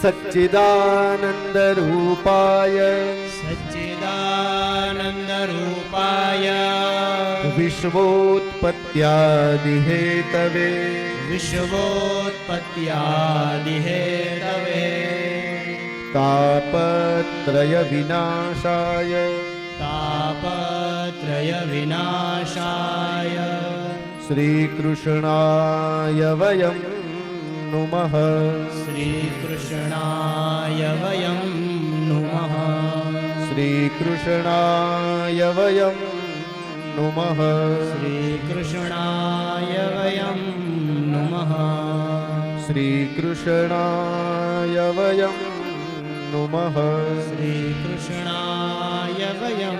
सच्चिदानंद रूपाय विश्वोत्पत्त्यादिहेतवे तापत्रय विनाशाय श्रीकृष्णाय वयं नुमः श्रीकृष्णाय वयं नुमः श्रीकृष्णाय वयं नुमः श्रीकृष्णाय वयं नुमः श्रीकृष्णाय वयं नुमः श्रीकृष्णाय वयं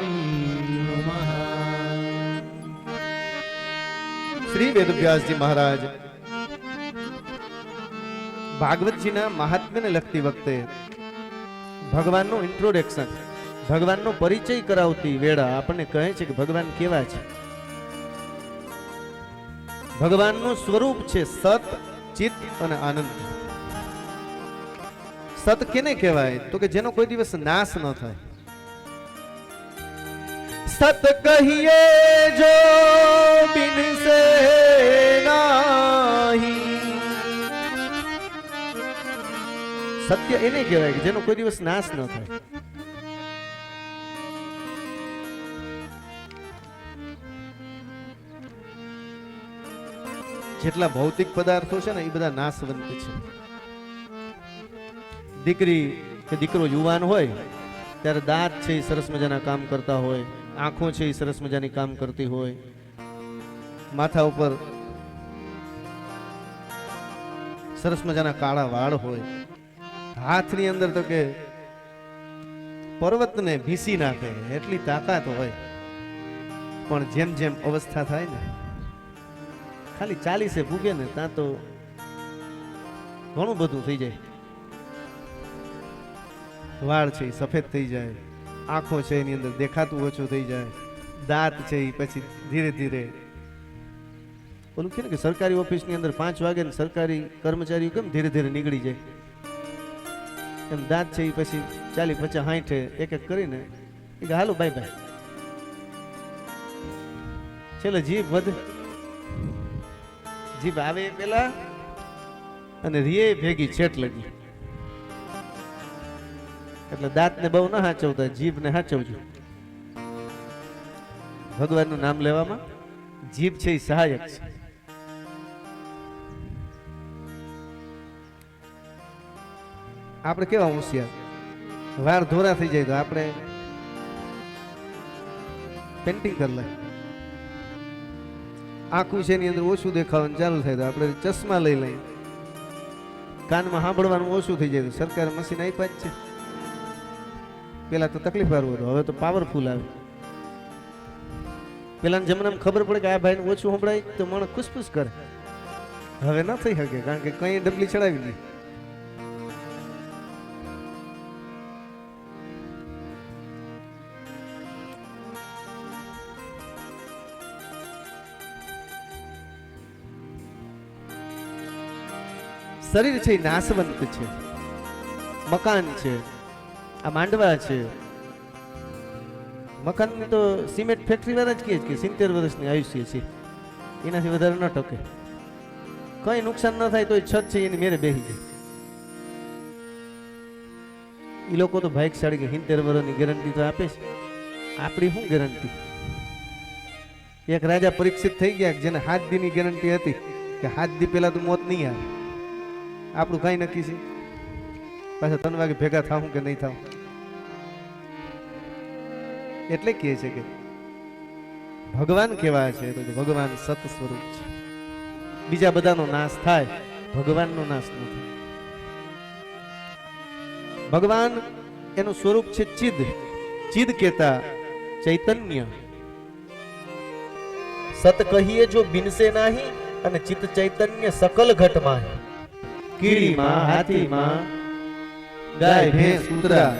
नुमः। श्री वेदव्यास जी महाराज ભાગવત જી ના મહાત્મ્યને લખતી વખતે ભગવાનનું ઇન્ટ્રોડક્શન, ભગવાનનો પરિચય કરાવતી વેળા આપણને કહે છે કે ભગવાન કેવા છે. ભગવાનનું સ્વરૂપ છે સત, ચિત અને આનંદ. સત કેને કહેવાય તો કે જેનો કોઈ દિવસ નાશ ન થાય. સત કહીએ જો બિનસે નાહી. સત્ય એને કહેવાય કે જેનો કોઈ દિવસ નાશ ન થાય. જેટલા ભૌતિક પદાર્થો છે ને એ બધા નાશવંત છે. દીકરી કે દીકરો યુવાન હોય ત્યારે દાંત છે એ સરસ મજાના કામ કરતા હોય, આંખો છે એ સરસ મજાની કામ કરતી હોય, માથા ઉપર સરસ મજાના કાળા વાળ હોય, હાથની અંદર તો કે પર્વતને ભીસી નાખે એટલી તાકાત હોય. પણ જેમ જેમ અવસ્થા થાય ને, ખાલી 40 ભૂગે ને ત્યાં તો ઘણું બધું થઈ જાય. વાળ છે એ સફેદ થઈ જાય, આંખો છે એની અંદર દેખાતું ઓછું થઈ જાય, દાંત છે એ પછી ધીરે ધીરે ઓલું કે ને કે સરકારી ઓફિસની અંદર 5 વાગે ને સરકારી કર્મચારીઓ કેમ ધીરે ધીરે નીકળી જાય, એમ દાંત છે એ પછી 40, 50, 60 એક એક કરીને એ કે હાલો બાય બાય. છેલ્લે જીભ વધે, જીભ આવે પેલા અને રીએ ભેગી છેટ લગી. એટલે દાંતને બહુ ના હાચવતા, જીભને હાચવજો. ભગવાનનું નામ લેવામાં જીભ છે એ સહાયક છે. આપણે કેવા હોશિયાર, વાળ ધોરા થઈ જાય તો આપણે પેન્ટિંગ કરી લે. આંખું છે એની અંદર ઓછું દેખાવાનું ચાલુ થાય તો આપણે ચશ્મા લઈ લઈએ. કાનમાં સાંભળવાનું ઓછું થઈ જાય તો સરકારે મશીન આપ્યા જ છે. પેલા તો તકલીફ વાળું હતું, હવે તો પાવરફુલ આવે. પેલાના જમાનામાં ખબર પડે કે આ ભાઈને ઓછું સંભળાય તો મને ખુશખુશ કરે. હવે ન થઈ શકે કારણ કે કઈ ડબલી ચડાવી દે. શરીર છે નાશવંત છે. મકાન છે, આ માંડવા છે. મકાન તો સિમેન્ટ ફેક્ટરી વાળા જ કહે કે 70 વર્ષની આયુષ્ય છે, એનાથી વધારે ન ટકે. કઈ નુકસાન ન થાય તો છત છે એની મેરે બેસી જાય. એ લોકો તો ભાગ્યશાળી કે 70 વર્ષની ગેરંટી તો આપે છે. આપણી શું ગેરંટી? એક રાજા પરીક્ષિત થઈ ગયા જેને 7 દીની ગેરંટી હતી કે 7 દી પહેલા તો મોત નહીં આવે. આપણું કઈ નક્કી છે? પાછા 3 વાગે ભેગા થાવું કે નહીં થાવું. એટલે કહે છે કે ભગવાન કેવા છે તો ભગવાન સત સ્વરૂપ છે. બીજા બધાનો નાશ થાય, ભગવાનનો નાશ ન થાય. ભગવાન એનું સ્વરૂપ છે ચિદ. ચિદ કહેતા ચૈતન્ય. સત કહીએ જો બિનસે નાહી અને ચિત ચૈતન્ય સકલ ઘટમાં. કીડીમાં, હાથીમાં, ગાય, ભેંસ, કૂતરા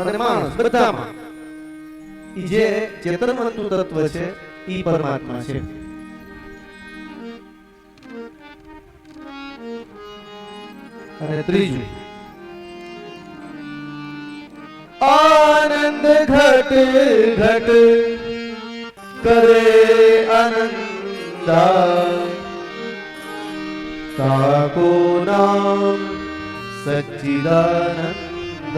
અને માણસ બધામાં જે ચેતનવંતુ તત્વ છે એ પરમાત્મા છે. અને ત્રીજું આનંદ ઘટ ઘટ કરે આનંદા તાકો નામ સચ્ચિદાનંદ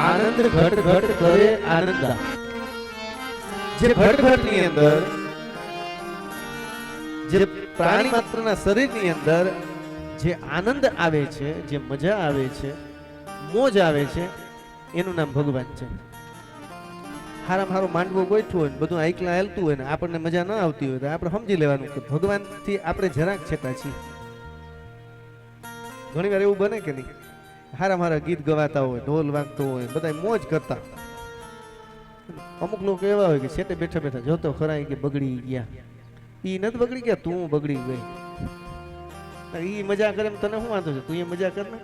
આનંદ ઘટ ઘટ કરે આનંદા જે ઘટ ઘટ ની અંદર જે પ્રાણી માત્રના શરીરની અંદર જે આનંદ આવે છે જે મજા આવે છે મોજ આવે છે એનું નામ ભગવાન છે. હારામ હારો માંડવો ગોઠવો હોય ને બધું આઈકલા હાલતું હોય ને આપણને મજા ન આવતી હોય તો આપણે સમજી લેવાનું કે ભગવાનથી આપણે જરાક છેટા છીએ. ઘણી વાર એવું બને કે નહીં, હારામ હારા ગીત ગવાતા હોય, ઢોલ વાગતો હોય, બધા મોજ કરતા, અમુક લોકો એવા હોય કે છેટે બેઠા બેઠા જોતો ખરા કે બગડી ગયા. ઈ નથી બગડી ગયા, તું બગડી ગઈ. ઈ મજા કરે એમ તને શું વાંધો છે? તું એ મજા કર ને.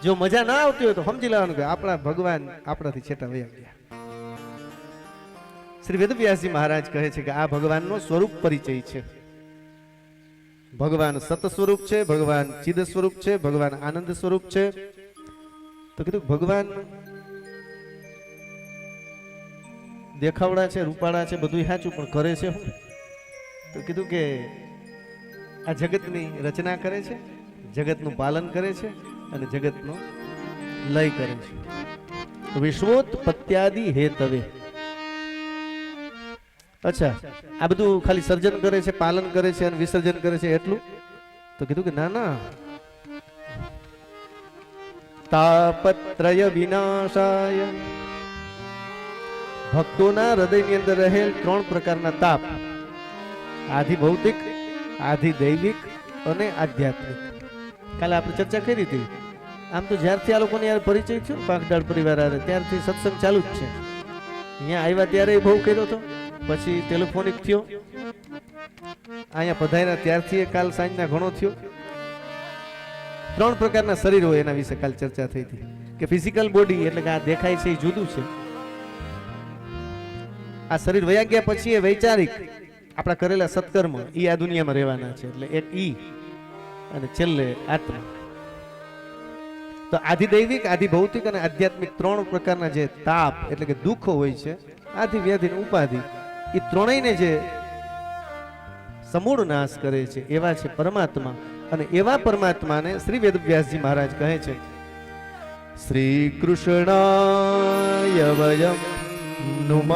જો મજા ના આવતી હોય તો સમજી લેવાનું કે આપણા ભગવાન આપણાથી છેટા વયા ગયા. શ્રી વેદવ્યાસજી મહારાજ કહે છે કે આ ભગવાનનો સ્વરૂપ પરિચય છે. ભગવાન સત સ્વરૂપ છે, ભગવાન ચિદ સ્વરૂપ છે, ભગવાન આનંદ સ્વરૂપ છે. તો કીધું ભગવાન દેખાવડા છે, રૂપાળા છે, બધું સાચું, પણ કરે છે શું? તો કીધું કે આ જગતની રચના કરે છે, જગતનું પાલન કરે છે અને જગતનો લય કરે છે. વિશ્વોત્પત્યાદિ હેતવે. અચ્છા, આ બધું ખાલી સર્જન કરે છે, પાલન કરે છે અને વિસર્જન કરે છે એટલું? તો કીધું કે ના ના, તાપત્રય વિનાશાય. ભક્તોના હૃદયની અંદર રહેલ 3 પ્રકારના તાપ, આધિ ભૌતિક, આધિ દૈવિક અને આધ્યાત્મિક. કાલે આપણે ચર્ચા કરી હતી. આમ તો જ્યારથી આ લોકોને યાર પરિચય થયો પાંખડાળ પરિવાર આવે ત્યારથી સત્સંગ ચાલુ જ છે. અહીંયા આવ્યા ત્યારે બહુ કર્યો હતો, પછી ટેલિફોનિક થયો, અહીંયા પધાર્યા ત્યારથી કાલ સાંજના ઘણો થયો. 3 પ્રકારના શરીર હોય એના વિશે કાલ ચર્ચા થઈ હતી કે ફિઝિકલ બોડી એટલે કે આ દેખાય છે એ જુદું છે. આ શરીર વયા ગયા પછી એ વૈચારિક આપણા કરેલા સત્કર્મ ઈ આ દુનિયામાં રહેવાના છે, એટલે એક ઈ અને છેલ્લે આત્મા. તો આધિ દૈવિક, આધિ ભૌતિક અને આધ્યાત્મિક 3 પ્રકારના જે તાપ એટલે કે દુઃખો હોય છે, આધિ વ્યાધિ અને ઉપાધિ, એ ત્રણેયને જે સમૂળ નાશ કરે છે એવા છે પરમાત્મા. અને એવા પરમાત્માને શ્રી વેદવ્યાસજી મહારાજ કહે છે શ્રી કૃષ્ણાય વયમ નુમઃ.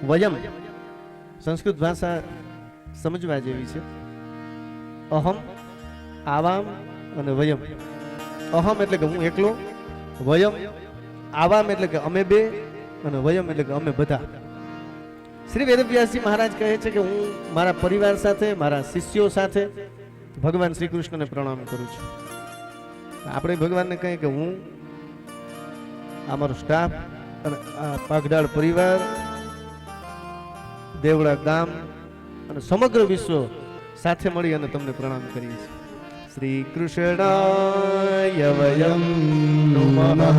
વયમ સંસ્કૃત ભાષા સમજવા જેવી છે. અહમ, આવામ અને વયમ. અહમ એટલે કે હું એકલો, વયમ આવામ એટલે કે અમે બે, અને વયમ એટલે કે અમે બધા. શ્રી વેદવ્યાસજી મહારાજ કહે છે કે હું મારા પરિવાર સાથે, મારા શિષ્યો સાથે ભગવાન શ્રી કૃષ્ણને પ્રણામ કરું છું. આપણે ભગવાનને કહીએ કે હું, અમારો સ્ટાફ અને આ પાંખડાળ પરિવાર, દેવડા ગામ અને સમગ્ર વિશ્વ સાથે મળી અને તમને પ્રણામ કરીએ છીએ. શ્રી કૃષ્ણાય વયમ નમઃ.